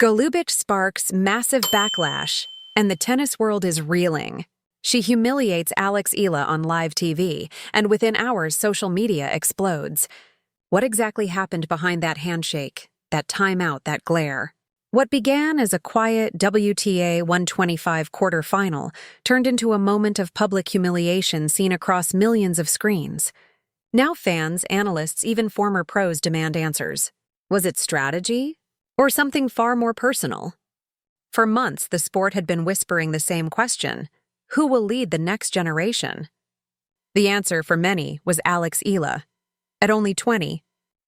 Golubic sparks massive backlash, and the tennis world is reeling. She humiliates Alex Eala on live TV, and within hours social media explodes. What exactly happened behind that handshake, that timeout, that glare? What began as a quiet WTA 125 quarterfinal turned into a moment of public humiliation seen across millions of screens. Now fans, analysts, even former pros demand answers. Was it strategy? Or something far more personal? For months, the sport had been whispering the same question: who will lead the next generation? The answer for many was Alex Eala. At only 20,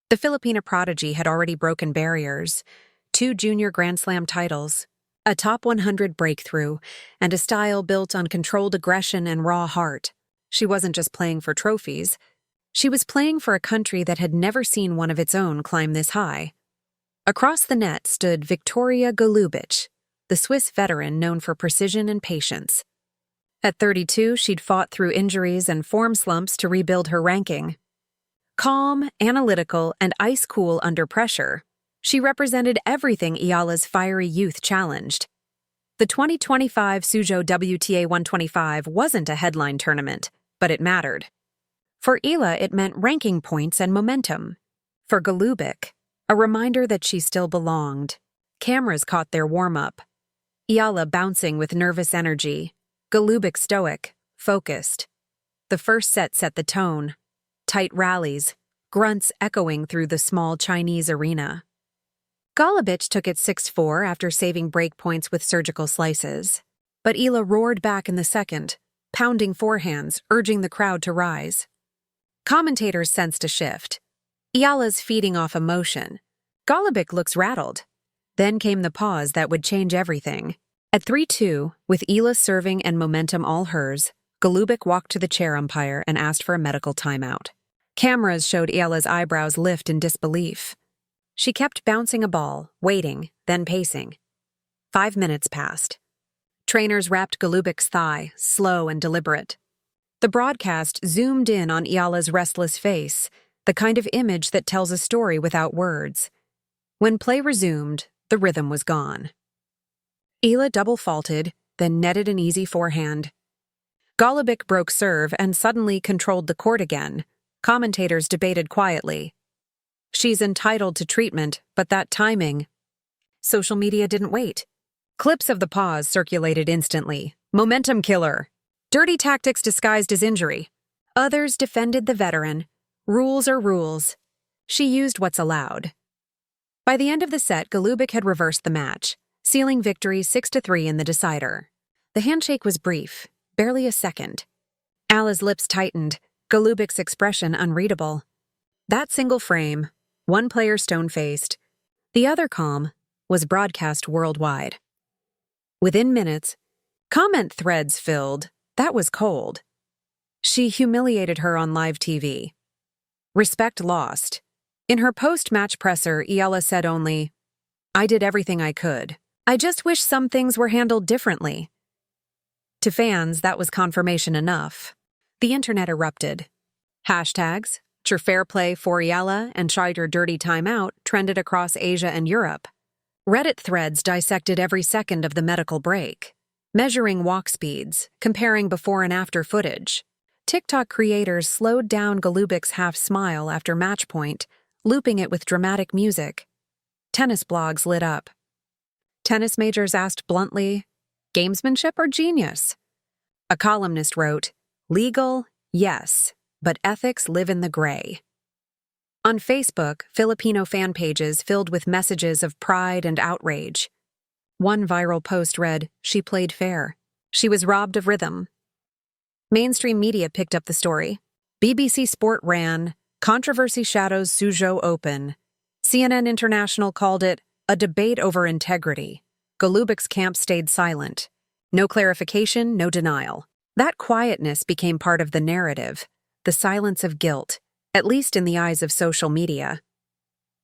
the Filipino prodigy had already broken barriers: 2 junior Grand Slam titles, a top 100 breakthrough, and a style built on controlled aggression and raw heart. She wasn't just playing for trophies. She was playing for a country that had never seen one of its own climb this high. Across the net stood Viktorija Golubic, the Swiss veteran known for precision and patience. At 32, she'd fought through injuries and form slumps to rebuild her ranking. Calm, analytical, and ice-cool under pressure, she represented everything Eala's fiery youth challenged. The 2025 Suzhou WTA 125 wasn't a headline tournament, but it mattered. For Eala, it meant ranking points and momentum. For Golubic, a reminder that she still belonged. Cameras caught their warm-up. Eala bouncing with nervous energy, Golubic stoic, focused. The first set the tone. Tight rallies, grunts echoing through the small Chinese arena. Golubic took it 6-4 after saving break points with surgical slices. But Eala roared back in the second, pounding forehands, urging the crowd to rise. Commentators sensed a shift. Eala's feeding off emotion. Golubic looks rattled. Then came the pause that would change everything. At 3-2, with Eala serving and momentum all hers, Golubic walked to the chair umpire and asked for a medical timeout. Cameras showed Eala's eyebrows lift in disbelief. She kept bouncing a ball, waiting, then pacing. 5 minutes passed. Trainers wrapped Golubic's thigh, slow and deliberate. The broadcast zoomed in on Eala's restless face, the kind of image that tells a story without words. When play resumed, the rhythm was gone. Eala double-faulted, then netted an easy forehand. Golubic broke serve and suddenly controlled the court again. Commentators debated quietly. She's entitled to treatment, but that timing. Social media didn't wait. Clips of the pause circulated instantly. Momentum killer. Dirty tactics disguised as injury. Others defended the veteran. Rules are rules. She used what's allowed. By the end of the set, Golubic had reversed the match, sealing victory 6-3 in the decider. The handshake was brief, barely a second. Eala's lips tightened, Golubic's expression unreadable. That single frame, one player stone-faced, the other calm, was broadcast worldwide. Within minutes, comment threads filled. That was cold. She humiliated her on live TV. Respect lost. In her post-match presser, Eala said only, "I did everything I could. I just wish some things were handled differently." To fans, that was confirmation enough. The internet erupted. Hashtags, "Cheer fair play for Eala" and "Try your dirty timeout" trended across Asia and Europe. Reddit threads dissected every second of the medical break, measuring walk speeds, comparing before and after footage. TikTok creators slowed down Golubic's half-smile after match point, looping it with dramatic music. Tennis blogs lit up. Tennis majors asked bluntly, "Gamesmanship or genius?" A columnist wrote, "Legal, yes, but ethics live in the gray." On Facebook, Filipino fan pages filled with messages of pride and outrage. One viral post read, "She played fair. She was robbed of rhythm." Mainstream media picked up the story. BBC Sport ran, "Controversy shadows Suzhou Open." CNN International called it a debate over integrity. Golubic's camp stayed silent. No clarification, no denial. That quietness became part of the narrative, the silence of guilt, at least in the eyes of social media.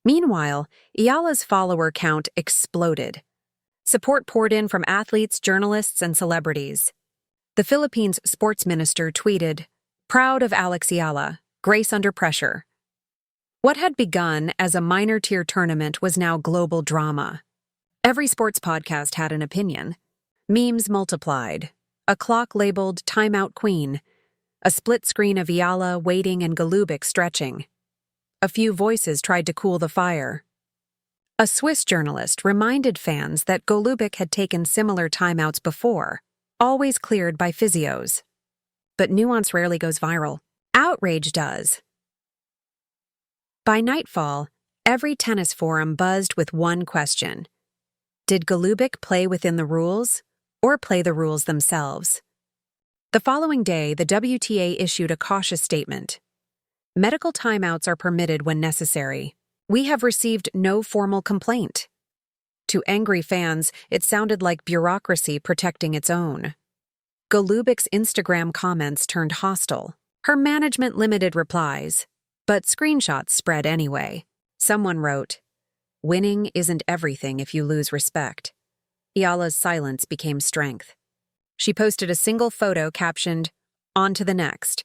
Meanwhile, Eala's follower count exploded. Support poured in from athletes, journalists, and celebrities. The Philippines' sports minister tweeted, "Proud of Alex Eala, grace under pressure." What had begun as a minor-tier tournament was now global drama. Every sports podcast had an opinion. Memes multiplied. A clock labeled timeout queen. A split screen of Eala waiting and Golubic stretching. A few voices tried to cool the fire. A Swiss journalist reminded fans that Golubic had taken similar timeouts before, always cleared by physios. But nuance rarely goes viral. Outrage does. By nightfall, every tennis forum buzzed with one question. Did Golubic play within the rules, or play the rules themselves? The following day, the WTA issued a cautious statement. Medical timeouts are permitted when necessary. We have received no formal complaint. To angry fans, it sounded like bureaucracy protecting its own. Golubic's Instagram comments turned hostile. Her management limited replies, but screenshots spread anyway. Someone wrote, "Winning isn't everything if you lose respect." Eala's silence became strength. She posted a single photo captioned, "On to the next."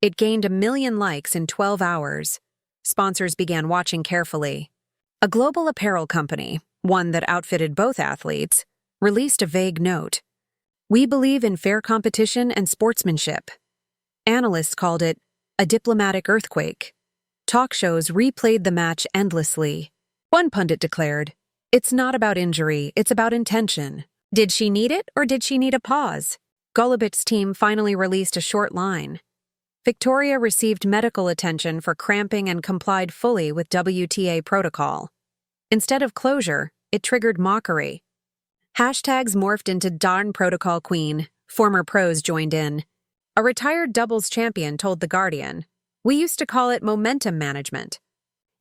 It gained 1 million likes in 12 hours. Sponsors began watching carefully. A global apparel company, one that outfitted both athletes, released a vague note. "We believe in fair competition and sportsmanship." Analysts called it a diplomatic earthquake. Talk shows replayed the match endlessly. One pundit declared, "It's not about injury, it's about intention." Did she need it, or did she need a pause? Golubic's team finally released a short line. Viktorija received medical attention for cramping and complied fully with WTA protocol. Instead of closure, it triggered mockery. Hashtags morphed into "Darn Protocol Queen." Former pros joined in. A retired doubles champion told The Guardian, "We used to call it momentum management.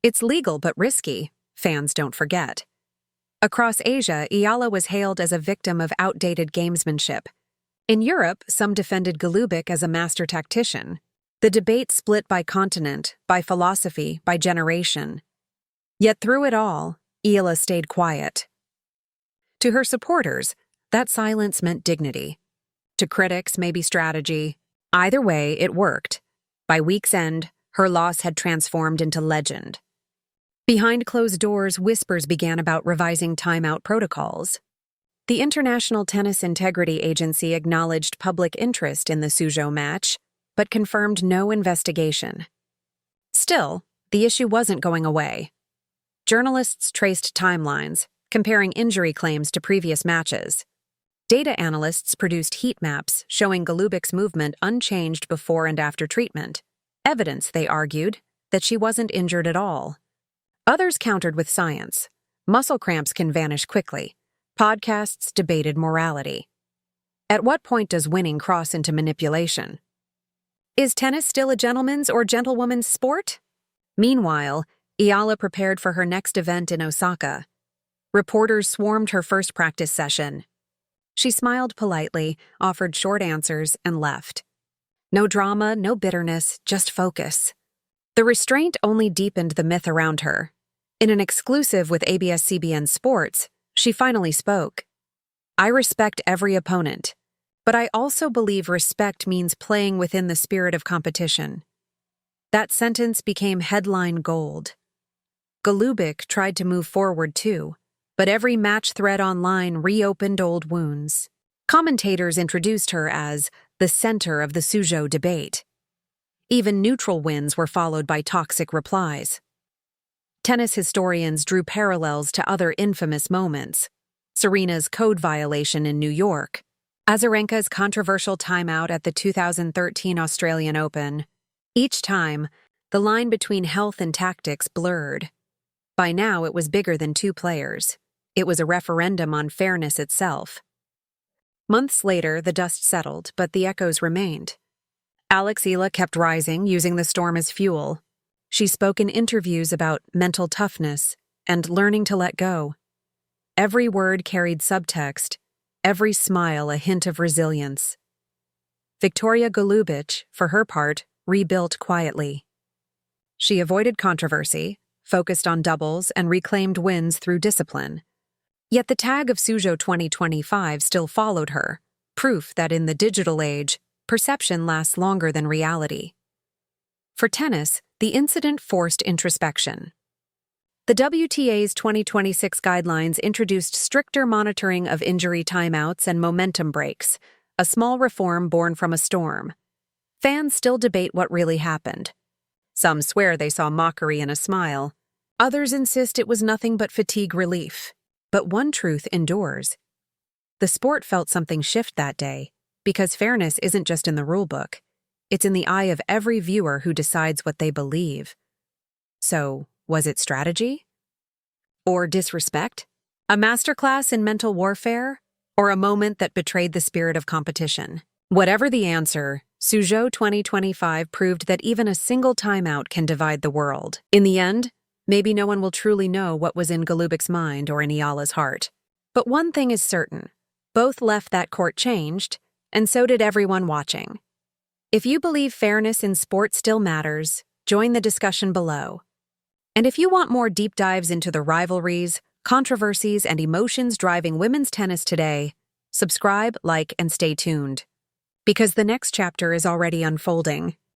It's legal but risky, fans don't forget." Across Asia, Eala was hailed as a victim of outdated gamesmanship. In Europe, some defended Golubic as a master tactician. The debate split by continent, by philosophy, by generation. Yet through it all, Eala stayed quiet. To her supporters, that silence meant dignity. To critics, maybe strategy. Either way, it worked. By week's end, her loss had transformed into legend. Behind closed doors, whispers began about revising timeout protocols. The International Tennis Integrity Agency acknowledged public interest in the Suzhou match, but confirmed no investigation. Still, the issue wasn't going away. Journalists traced timelines, comparing injury claims to previous matches. Data analysts produced heat maps showing Golubic's movement unchanged before and after treatment. Evidence, they argued, that she wasn't injured at all. Others countered with science. Muscle cramps can vanish quickly. Podcasts debated morality. At what point does winning cross into manipulation? Is tennis still a gentleman's or gentlewoman's sport? Meanwhile, Eala prepared for her next event in Osaka. Reporters swarmed her first practice session. She smiled politely, offered short answers, and left. No drama, no bitterness, just focus. The restraint only deepened the myth around her. In an exclusive with ABS-CBN Sports, she finally spoke. "I respect every opponent, but I also believe respect means playing within the spirit of competition." That sentence became headline gold. Golubic tried to move forward too, but every match thread online reopened old wounds. Commentators introduced her as the center of the Suzhou debate. Even neutral wins were followed by toxic replies. Tennis historians drew parallels to other infamous moments: Serena's code violation in New York, Azarenka's controversial timeout at the 2013 Australian Open. Each time, the line between health and tactics blurred. By now, it was bigger than two players. It was a referendum on fairness itself. Months later, the dust settled, but the echoes remained. Alex Eala kept rising, using the storm as fuel. She spoke in interviews about mental toughness and learning to let go. Every word carried subtext, every smile a hint of resilience. Viktorija Golubic, for her part, rebuilt quietly. She avoided controversy, focused on doubles, and reclaimed wins through discipline. Yet the tag of Suzhou 2025 still followed her, proof that in the digital age, perception lasts longer than reality. For tennis, the incident forced introspection. The WTA's 2026 guidelines introduced stricter monitoring of injury timeouts and momentum breaks, a small reform born from a storm. Fans still debate what really happened. Some swear they saw mockery and a smile. Others insist it was nothing but fatigue relief. But one truth endures. The sport felt something shift that day, because fairness isn't just in the rulebook. It's in the eye of every viewer who decides what they believe. So, was it strategy? Or disrespect? A masterclass in mental warfare? Or a moment that betrayed the spirit of competition? Whatever the answer, Suzhou 2025 proved that even a single timeout can divide the world. In the end, maybe no one will truly know what was in Golubic's mind or in Eala's heart. But one thing is certain. Both left that court changed, and so did everyone watching. If you believe fairness in sport still matters, join the discussion below. And if you want more deep dives into the rivalries, controversies, and emotions driving women's tennis today, subscribe, like, and stay tuned. Because the next chapter is already unfolding.